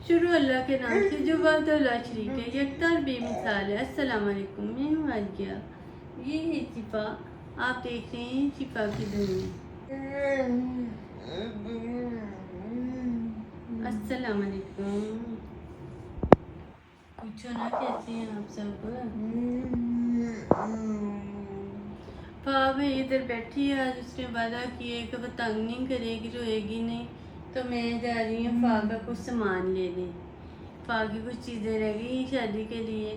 शुरू अल्लाह के नाम से जो वाहदहुल शरीक है, यकता और बेमिसाल है। अस्सलाम वालेकुम, मैं हूँ आलिया। ये है शिफा, आप देख रहे हैं शिफा की दुनिया। अस्सलाम वालेकुम, पूछो ना कैसे हैं आप सब। पाप है इधर बैठी है, आज उसने वादा किया कि वो तंग नहीं करेगी, रोएगी नहीं। तो मैं जा रही हूँ फा का कुछ सामान लेने। फा की कुछ चीज़ें रह गई शादी के लिए,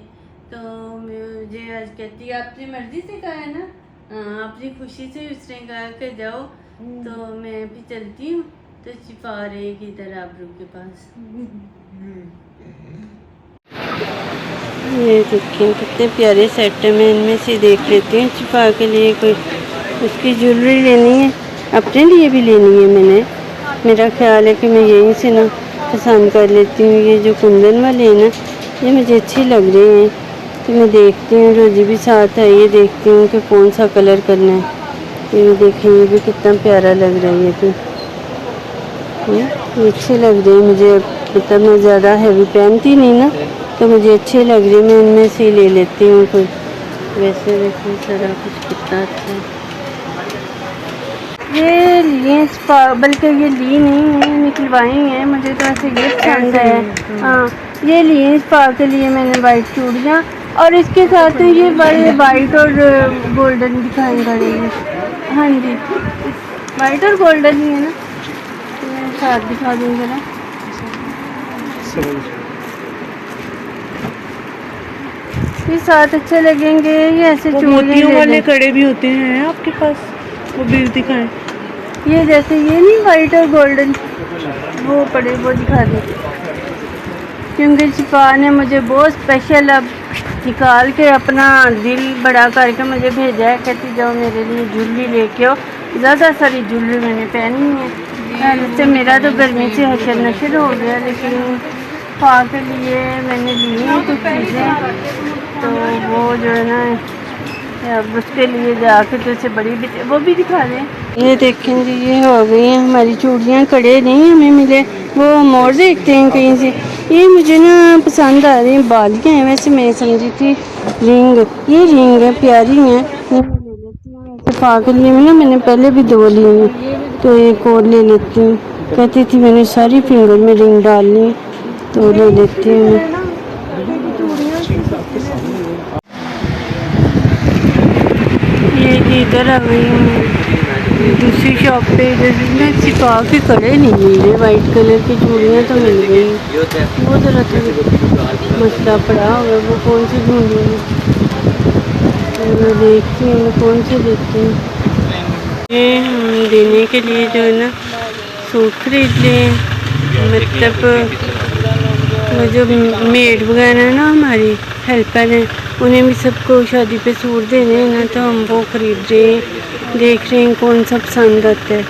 तो मुझे आज कहती है अपनी मर्जी से कहा है ना, अपनी खुशी से उसने कहा कि जाओ। तो मैं भी चलती हूँ। तो शिफा रहेगी इधर आबरू के पास। ये देखिए कितने प्यारे सेट है, मैं इनमें से देख लेती हूँ। शिफा के लिए कोई उसकी ज्वेलरी लेनी है, अपने लिए भी लेनी है। मेरा ख्याल है कि मैं यहीं से ना पसंद कर लेती हूँ। ये जो कुंदन वाले हैं ना, ये मुझे अच्छी लग रही हैं। तो मैं देखती हूँ, रोजी भी साथ है, ये देखती हूँ कि कौन सा कलर करना है। ये देखें, ये भी कितना प्यारा लग रहा है। ये भी ये अच्छी लग रही है मुझे। मतलब मैं ज़्यादा हैवी पहनती नहीं ना, तो मुझे अच्छी लग रही है। मैं इनमें से ले लेती हूँ कोई। वैसे देखिए सारा कुछ कितना अच्छा है। ये लिए बल्कि ये ली नहीं है, निकलवाई हैं। मुझे तो ऐसे ये पसंद है। हाँ, ये लिए स्पा के लिए मैंने वाइट चूड़ियाँ, और इसके साथ ये बड़े वाइट और गोल्डन दिखाई पड़ेंगे। हाँ जी, वाइट और गोल्डन ही है ना, साथ दिखा दूँगी ना। ये साथ अच्छे लगेंगे। ये ऐसे मोतियों वाले कड़े भी होते हैं आपके पास, वो भी दिखाएं। ये जैसे ये नहीं वाइट और गोल्डन, वो पड़े वो दिखा दे। क्योंकि शिफा ने मुझे बहुत स्पेशल अब निकाल के अपना दिल बड़ा करके मुझे भेजा है। कहती जाओ मेरे लिए ज्वेलरी लेके आओ। ज़्यादा सारी ज्वेलरी मैंने पहनी है। जैसे मेरा तो गर्मी से हशर नशर हो गया, लेकिन फा के लिए मैंने ली हैं कुछ चीज़ें। तो वो जो है ना, अब उसके लिए जाके तो उसे बड़ी भी वो भी दिखा दें। ये देखें जी, ये हो गई हैं हमारी चूड़ियाँ। कड़े नहीं हमें मिले, वो हम और देखते हैं कहीं से। ये मुझे ना पसंद आ रही हैं, बालियाँ हैं। वैसे मैं समझी थी रिंग, ये रिंग है, प्यारी हैं। ये मैं ले लेती हूँ। ऐसे पा के लिए ना मैंने पहले भी 2 ली हैं, तो एक और ले लेती हूँ। कहती थी मैंने सारी फिंगर में रिंग डालनी है, तो ले लेती हूँ। ये इधर आ गई हूँ दूसरी शॉप पे। जिसमें शिफा के कड़े नहीं मिल रहे, वाइट कलर की चूड़ियाँ तो मिल गई। वो ज़रा मसला पड़ा होगा, वो कौन सी ढूंढूँगी। मैं देखती हूँ कौन सी देखती हूँ। ये हम देने के लिए जो है ना सूट खरीद लें। मतलब वो जो मेड वगैरह है ना, हमारी हेल्पर हैं, उन्हें भी सबको शादी पे सूट देने हैं ना, तो हम वो ख़रीद रहे हैं। देख रहे हैं कौन सा पसंद आता है।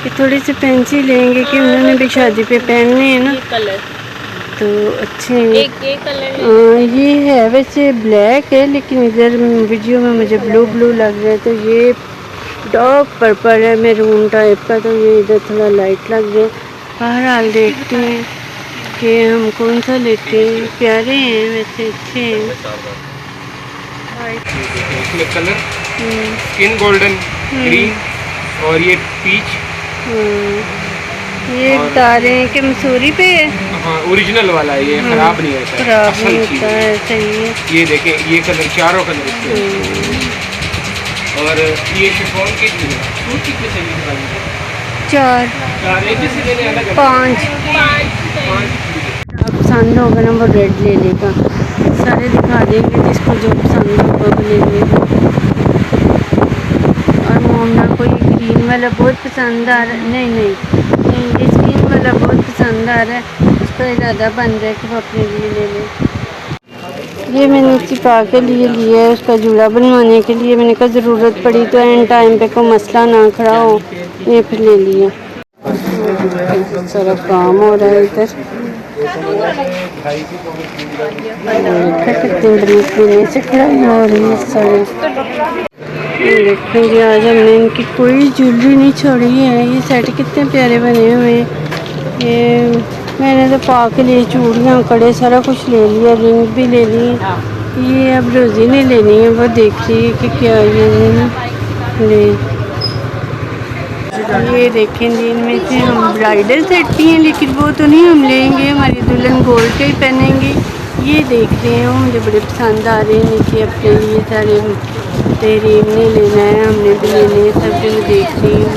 कि थोड़े से फैंसी लेंगे कि उन्होंने भी शादी पे पहनने हैं ना, तो अच्छे हैं। एक कलर ये है वैसे ब्लैक है, लेकिन इधर वीडियो में मुझे ब्लू ब्लू लग रहा है। तो ये डार्क पर्पल है, मैरून टाइप का, तो ये इधर थोड़ा लाइट लग रहा है। बहरहाल देखते हैं कि हम कौन सा लेते हैं। प्यारे हैं वैसे, अच्छे हैं। इसमें कलर स्किन गोल्डन, ग्रीन और ये पीच। ये बता रहे हैं कि मसूरी पे है। हाँ, ओरिजिनल वाला है ये, खराब नहीं होता है, खराब असल नहीं चीज़ होता है। है, सही है। ये देखें, ये कलर चारों कलर इसके हैं। और ये शिफॉन की सूट कितने चाहिए? 4 एक जैसे लेने अलग 5 पसंद होगा ना वो रेड ले लेगा। सारे दिखा देंगे, जिसको जो पसंद होगा वो ले लेगा। और मोमना को ये ग्रीन वाला बहुत पसंद आ रहा है। नहीं, ये स्किन वाला बहुत पसंद आ रहा है। उसका इरादा बन रहा है कि वो अपने लिए ले ले। ये मैंने शिफा के लिए लिया है, उसका जूड़ा बनवाने के लिए। मैंने कहा ज़रूरत पड़ी तो एंड टाइम पे कोई मसला ना खड़ा हो, ये फिर ले लिया। सारा काम हो रहा है इधर। कितनी बड़ी सीने से कढ़ाई हो रही है सारे। देखेंगे आज हमने इनकी कोई ज्वेलरी नहीं छोड़ी है। ये सेट कितने प्यारे बने हुए हैं। ये मैंने तो पा के लिए चूड़ियाँ कड़े सारा कुछ ले लिया, रिंग भी ले ली। ये अब रोज़ी ने लेनी है, वो देख रही है कि क्या ये ना ले। ये देखें जी, इनमें से हम ब्राइडल सेट भी हैं, लेकिन वो तो नहीं हम लेंगे, हमारी दुल्हन गोल्ड के ही पहनेंगे। ये देख रहे हैं, वो मुझे बड़े पसंद आ रहे हैं। नीचे अपने लिए सारे तेरीम ने लेना है, हमने भी लेने हैं, सब जो मैं देख रही हूँ।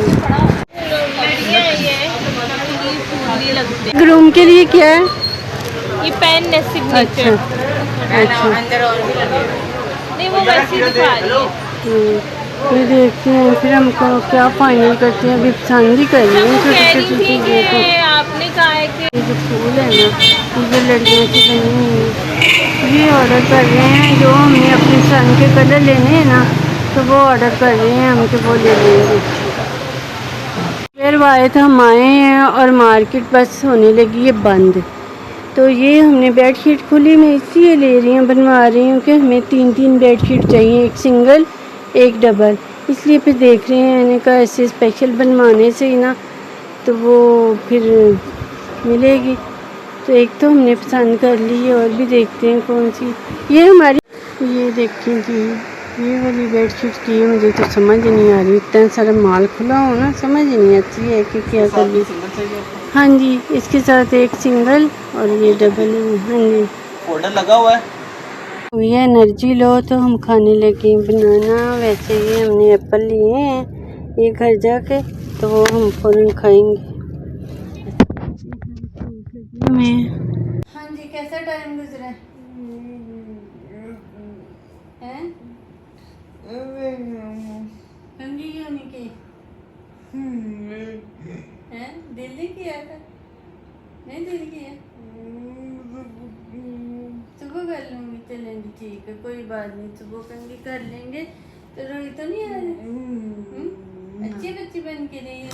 ग्रूम के लिए क्या है? ये पेन है सिग्नेचर। अच्छा नहीं वो वैसे ही दिखा रही है। ये देखते हैं फिर हमको क्या फाइनल करते हैं। अभी पसंद ही कर रही हैं वो कह छोटी रही छोटी थी चीज़ें। कि आपने कहा है कि ये जो फूल है ना, ये जो लड़कियों की बनी हुई है, ये ऑर्डर कर रहे हैं। जो हमने अपने सन के कलर लेने हैं ना, तो वो ऑर्डर कर रहे हैं हम कि वो ले लेंगे। फिर वायद हम आए हैं और मार्केट बस होने लगी है बंद। तो ये हमने बेडशीट खुली में इसलिए ले रही हूँ, बनवा रही हूँ कि हमें 3 बेडशीट चाहिए, एक सिंगल एक डबल। इसलिए फिर देख रहे हैं, मैंने कहा ऐसे स्पेशल बनवाने से ही ना तो वो फिर मिलेगी। तो एक तो हमने पसंद कर ली है, और भी देखते हैं कौन सी ये हमारी। ये देखें जी, ये वाली बेडशीट की है, मुझे तो समझ नहीं आ रही। इतना सारा माल खुला हो ना, समझ नहीं आती है कि क्या कर ली। हाँ जी, इसके साथ एक सिंगल और ये डबल है। हाँ जी, फोल्डर लगा हुआ है। ये एनर्जी लो तो हम खाने लगे बनाना। वैसे ये हमने एप्पल लिए हैं, ये घर जाके तो वो हम फ़ौरन खाएंगे। हाँ जी, कैसा टाइम गुजरा है? कंगी क्यों नहीं की? दिल नहीं किया था? नहीं दिल किया? सुबह कर लूँगी, चलेंगे ठीक है, कोई बात नहीं, सुबह कंगी कर लेंगे। तो रोई तो नहीं आ रही? अच्छी बच्ची बन के रही है।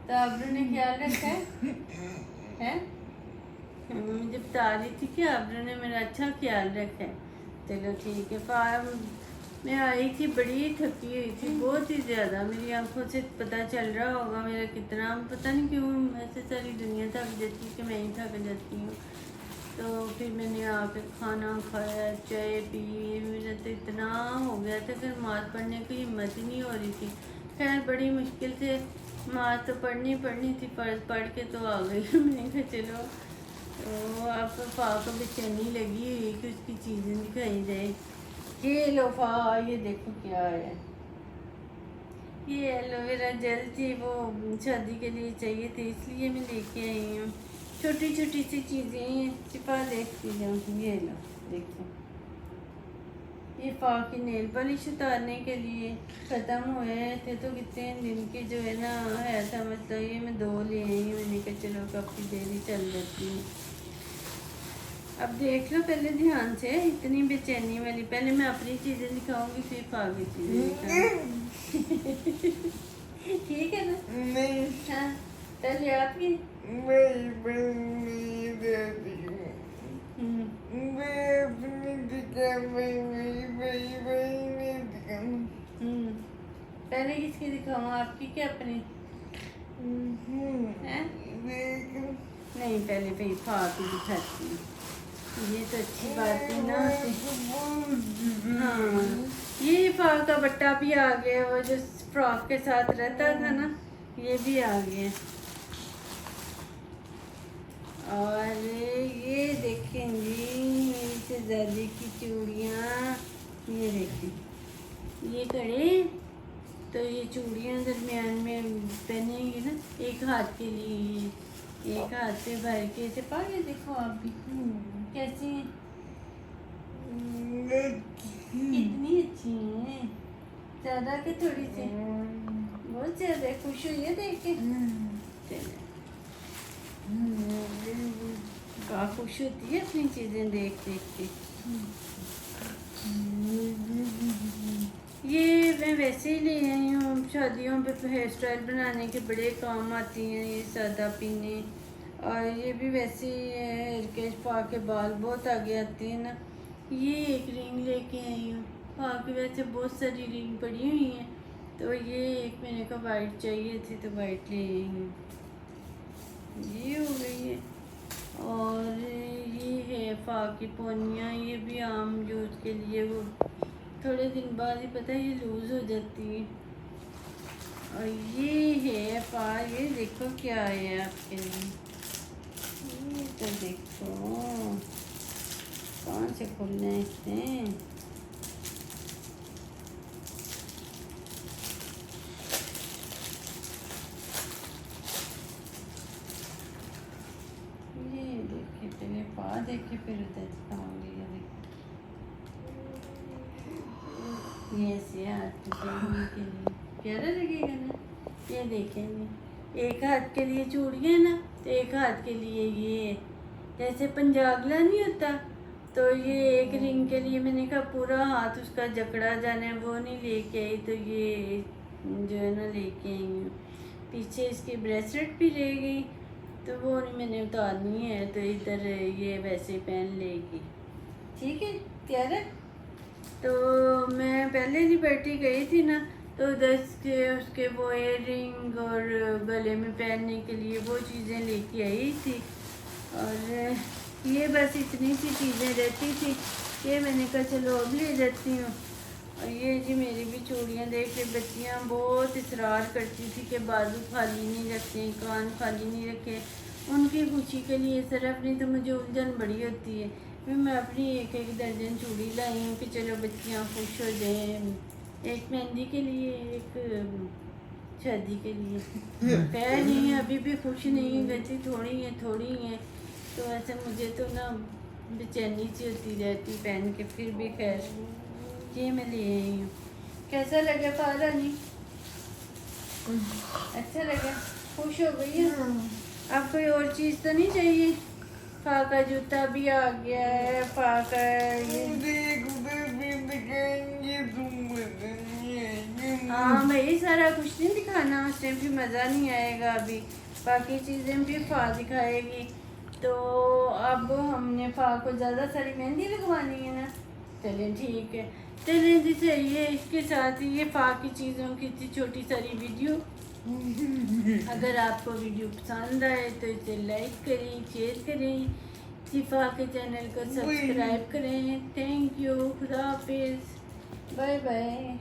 तो आबरू ने ख्याल रखा है? मुझे बता रही थी कि आबरू ने मेरा अच्छा ख्याल रखा है। चलो ठीक है। फार्म मैं आई थी बड़ी थकी हुई थी, बहुत ही ज़्यादा। मेरी आंखों से पता चल रहा होगा मेरा कितना, पता नहीं क्यों ऐसे सारी दुनिया थक जाती है कि मैं ही थक जाती हूँ। तो फिर मैंने आके खाना खाया, चाय पी, मेरा तो इतना हो गया था कि नमाज़ पढ़ने की हिम्मत ही नहीं हो रही थी। खैर बड़ी मुश्किल से नमाज़ तो पढ़नी थी, पढ़ के तो आ गई। मैंने कहा चलो, तो आप पाक बेचैनी लगी हुई कि उसकी चीज़ें दिखाई जाए। ये लोफा, ये देखो क्या है, ये एलोवेरा जेल थी, वो शादी के लिए चाहिए थे इसलिए मैं लेके आई हूँ। छोटी छोटी सी चीज़ें हैं, छिपा देखती जाऊँ। ये लो देखो, ये पा की नेल पॉलिश उतारने के लिए ख़त्म हुए थे तो कितने दिन के जो है ना है था, मतलब ये मैं 2 ले आई हूँ। मैंने कहा चलो काफ़ी देर ही चल जाती है। अब देख लो पहले ध्यान से, इतनी बेचैनी वाली। पहले मैं अपनी चीज़ें दिखाऊंगी फिर पागी चीज़ें दिखाऊंगी। ठीक है ना? नहीं। हाँ, पहले आपकी। पहले किसकी दिखाऊँ, आपकी क्या अपनी? नहीं, पहले फिर पागी दिखाती हूँ। ये तो अच्छी बात है ना। हाँ, ये फ्रॉक का बट्टा भी आ गया, वो जो फ्रॉक के साथ रहता था ना, ये भी आ गया। और ये देखें जी, मेरी शहजादी की चूड़ियाँ, ये देखें, ये कड़े। तो ये चूड़ियाँ दरमियान में पहनेंगे ना, एक हाथ के लिए, एक हाथ से भर के से पा। ये देखो आप भी कैसी हैं, कितनी अच्छी हैं। ज़्यादा के थोड़ी सी, बहुत ज़्यादा खुश हुई है देख के। क्या खुश होती है अपनी चीज़ें देख देख के। ये मैं वैसे ही ले आई हूँ, शादियों पे हेयर स्टाइल बनाने के बड़े काम आती हैं ये सादा पीने। और ये भी वैसे ही हेयर केश पा के बाल बहुत आगे आते हैं ना। ये एक रिंग लेके आई हूँ, पा के वैसे बहुत सारी रिंग पड़ी हुई हैं, तो ये एक मैंने कहा वाइट चाहिए थी तो वाइट ले आई हूँ। ये हो गई है। और ये है फा की पोनियाँ, ये भी आम यूज के लिए, वो थोड़े दिन बाद ही पता है ये लूज़ हो जाती है। और ये है फा, ये देखो क्या है आपके लिए, ये तो देखो कौन से खुलने हैं इसमें। ये देखिए, पहले पा देखे फिर उधर दिखाऊंगी। ये देखो, ये ऐसे हाथ पे पहनने के लिए प्यारा लगेगा ना। ये देखेंगे, एक हाथ के लिए चूड़ियाँ ना, तो एक हाथ के लिए ये, जैसे पंजागला नहीं होता, तो ये एक रिंग के लिए मैंने कहा पूरा हाथ उसका जकड़ा जाना है, वो नहीं लेके आई, तो ये जो है ना लेके आई हूँ। पीछे इसकी ब्रेसलेट भी रह गई, तो वो नहीं मैंने उतारनी है, तो इधर ये वैसे पहन लेगी। ठीक है प्यारा। तो मैं पहले लिबर्टी गई थी ना, तो उधर से उसके वो इयर रिंग और गले में पहनने के लिए वो चीज़ें लेके आई थी। और ये बस इतनी सी चीज़ें रहती थी, ये मैंने कहा चलो अब ले जाती हूँ। और ये जी मेरी भी चूड़ियाँ देख के बच्चियाँ बहुत इसरार करती थी कि बाजू खाली नहीं रखते, कान खाली नहीं रखे। उनकी खुशी के लिए सिर्फ, नहीं तो मुझे उलझन बड़ी होती है। फिर मैं अपनी एक एक दर्जन चूड़ी लाई हूँ कि चलो बच्चियाँ खुश हो जाएं, एक मेहंदी के लिए, एक शादी के लिए। खैर नहीं है, अभी भी खुश नहीं है, कहती थोड़ी है। तो ऐसे मुझे तो ना बेचैनी सी होती रहती पहन के, फिर भी खैर ये मैं ले आई हूँ। कैसा लगा पारानी? अच्छा लगा, खुश हो गई है? अब कोई और चीज़ तो नहीं चाहिए? फा का जूता भी आ गया है, फा का हाँ भाई, सारा कुछ नहीं दिखाना, उस टाइम भी मज़ा नहीं आएगा। अभी बाकी चीज़ें भी फा दिखाएगी। तो अब हमने फा को ज़्यादा सारी मेहंदी लगवानी है ना, चलें ठीक है, चलें जी सही है। इसके साथ ही ये फा की चीज़ों की थी छोटी सारी वीडियो। अगर आपको वीडियो पसंद आए तो इसे लाइक करें, शेयर करें, शिफा के चैनल को सब्सक्राइब करें। थैंक यू, खुदा हाफिज़, बाय बाय।